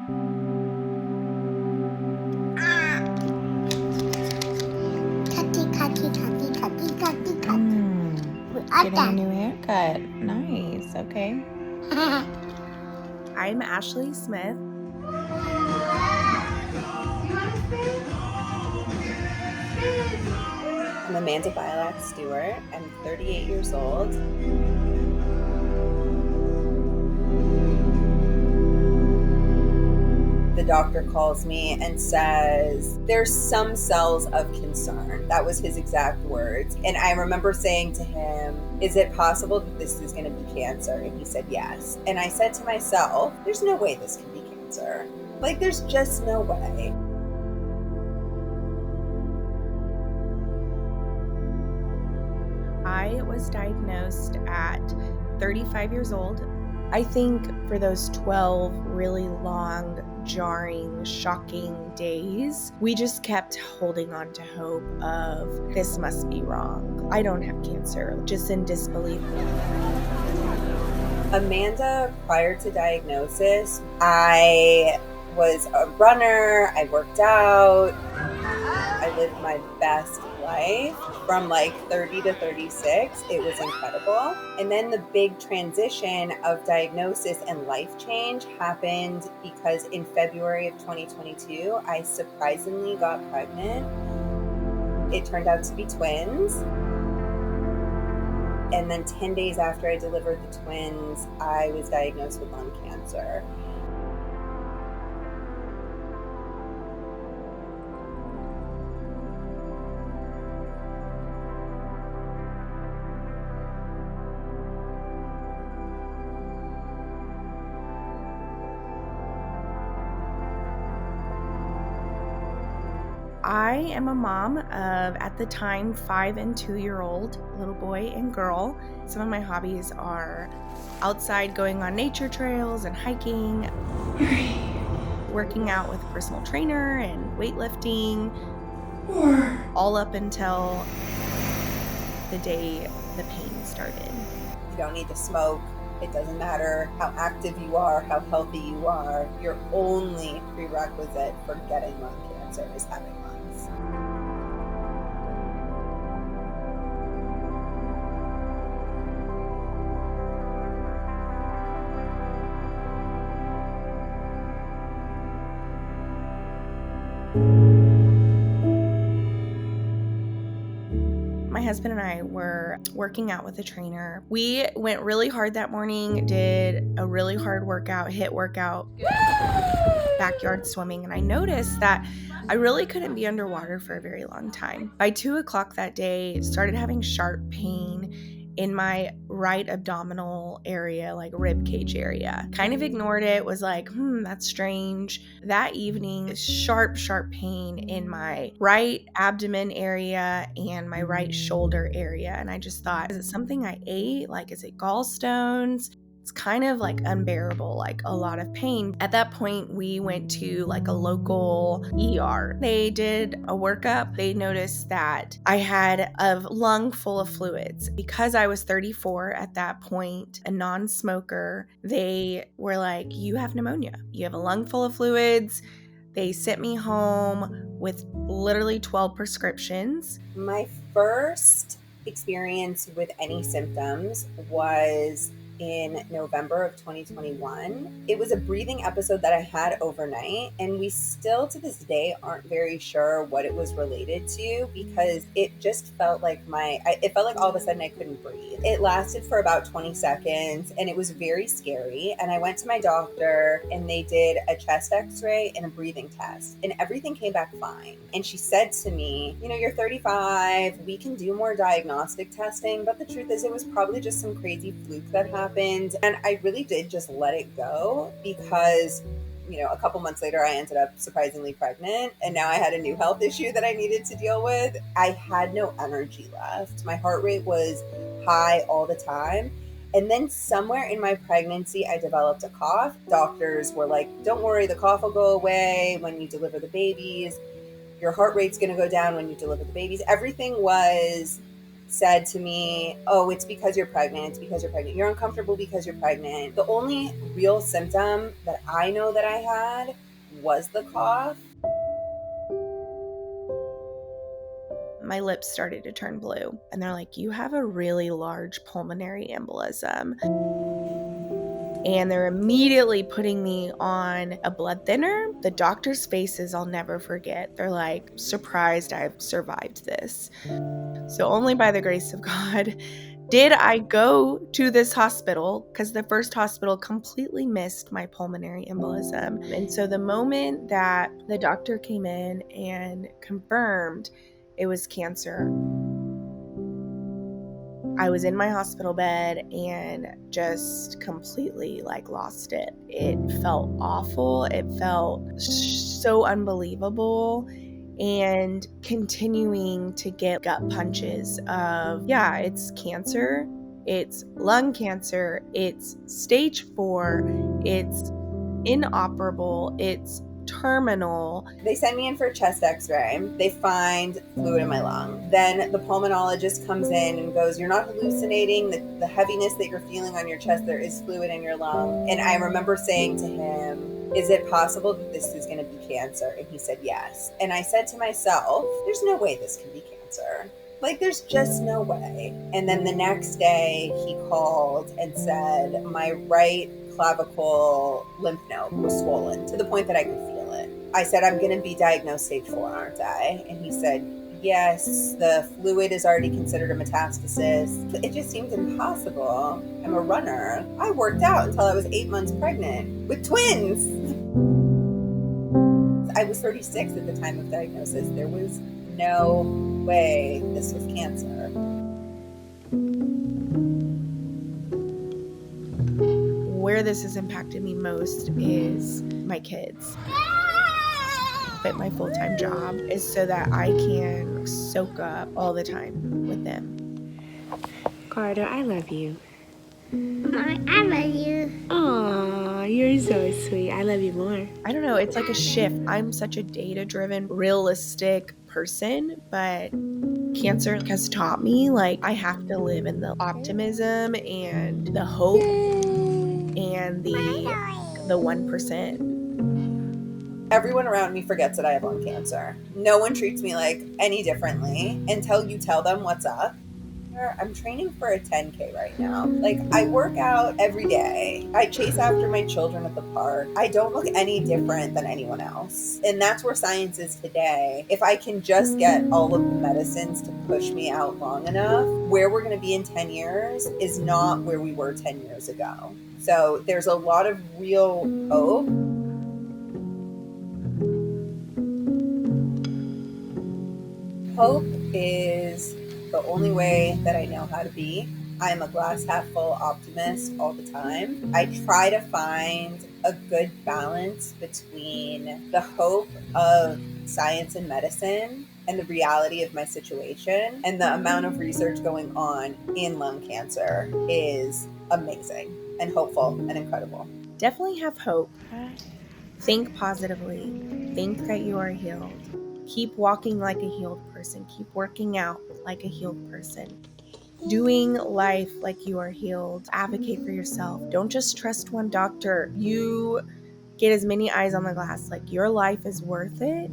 Getting a new haircut. Nice. Okay. I'm Ashley Smith. I'm Amanda Bilac Stewart. I'm 38 years old. The doctor calls me and says, there's some cells of concern. That was his exact words. And I remember saying to him, is it possible that this is going to be cancer? And he said, yes. And I said to myself, there's no way this can be cancer. Like, there's just no way. I was diagnosed at 35 years old. I think for those 12 really long, jarring, shocking days, we just kept holding on to hope of this must be wrong. I don't have cancer, just in disbelief. Amanda, prior to diagnosis, I was a runner, I worked out, I lived my best life from like 30 to 36. It was incredible. And then the big transition of diagnosis and life change happened because in February of 2022, I surprisingly got pregnant. It turned out to be twins. And then 10 days after I delivered the twins, I was diagnosed with lung cancer. I am a mom of, at the time, 5 and 2-year-old little boy and girl. Some of my hobbies are outside going on nature trails and hiking, working out with a personal trainer and weightlifting, all up until the day the pain started. You don't need to smoke. It doesn't matter how active you are, how healthy you are. Your only prerequisite for getting lung cancer is having lungs. My husband and I were working out with a trainer. We went really hard that morning, did a really hard workout, HIIT workout, backyard swimming, and I noticed that I really couldn't be underwater for a very long time. By 2 o'clock that day, started having sharp pain in my right abdominal area, like rib cage area. Kind of ignored it, was like, that's strange. That evening, sharp pain in my right abdomen area and my right shoulder area. And I just thought, is it something I ate? Like, is it gallstones? It's kind of like unbearable, like a lot of pain. At that point, we went to like a local ER. They did a workup. They noticed that I had a lung full of fluids. Because I was 34 at that point, a non-smoker, they were like, you have pneumonia. You have a lung full of fluids. They sent me home with literally 12 prescriptions. My first experience with any symptoms was in November of 2021. It was a breathing episode that I had overnight, and we still to this day aren't very sure what it was related to because it just felt like it felt like all of a sudden I couldn't breathe. It lasted for about 20 seconds and it was very scary. And I went to my doctor and they did a chest x-ray and a breathing test and everything came back fine. And she said to me, you're 35, we can do more diagnostic testing, but the truth is it was probably just some crazy fluke that happened. And I really did just let it go because, a couple months later, I ended up surprisingly pregnant. And now I had a new health issue that I needed to deal with. I had no energy left. My heart rate was high all the time. And then somewhere in my pregnancy, I developed a cough. Doctors were like, don't worry, the cough will go away when you deliver the babies. Your heart rate's going to go down when you deliver the babies. Everything was said to me, oh, it's because you're pregnant. It's because you're pregnant. You're uncomfortable because you're pregnant. The only real symptom that I know that I had was the cough. My lips started to turn blue, and they're like, you have a really large pulmonary embolism. And they're immediately putting me on a blood thinner. The doctor's faces I'll never forget. They're like surprised I've survived this. So only by the grace of God did I go to this hospital, because the first hospital completely missed my pulmonary embolism. And so the moment that the doctor came in and confirmed it was cancer, I was in my hospital bed and just completely lost it. It felt awful. It felt so unbelievable, and continuing to get gut punches of, yeah, it's cancer. It's lung cancer. It's stage 4. It's inoperable. It's terminal. They send me in for a chest x-ray. They find fluid in my lung. Then the pulmonologist comes in and goes, you're not hallucinating. The heaviness that you're feeling on your chest, there is fluid in your lung. And I remember saying to him, is it possible that this is going to be cancer? And he said yes. And I said to myself, there's no way this can be cancer. There's just no way. And then the next day he called and said my right clavicle lymph node was swollen to the point that I could feel it. I said, I'm going to be diagnosed stage 4, aren't I? And he said, yes, the fluid is already considered a metastasis. It just seemed impossible. I'm a runner. I worked out until I was 8 months pregnant with twins. I was 36 at the time of diagnosis. There was no way this was cancer. Where this has impacted me most is my kids. But my full-time job is so that I can soak up all the time with them. Carter, I love you. Mom, I love you. Aw, you're so sweet. I love you more. I don't know, it's like a shift. I'm such a data-driven, realistic person, but cancer has taught me I have to live in the optimism and the hope and the 1%. Everyone around me forgets that I have lung cancer. No one treats me any differently until you tell them what's up. I'm training for a 10K right now. I work out every day. I chase after my children at the park. I don't look any different than anyone else. And that's where science is today. If I can just get all of the medicines to push me out long enough, where we're going to be in 10 years is not where we were 10 years ago. So there's a lot of real hope. Hope is the only way that I know how to be. I'm a glass half full optimist all the time. I try to find a good balance between the hope of science and medicine and the reality of my situation. And the amount of research going on in lung cancer is amazing and hopeful and incredible. Definitely have hope. Think positively. Think that you are healed. Keep walking like a healed person. Keep working out like a healed person. Doing life like you are healed. Advocate for yourself. Don't just trust one doctor. You get as many eyes on the glass. Your life is worth it.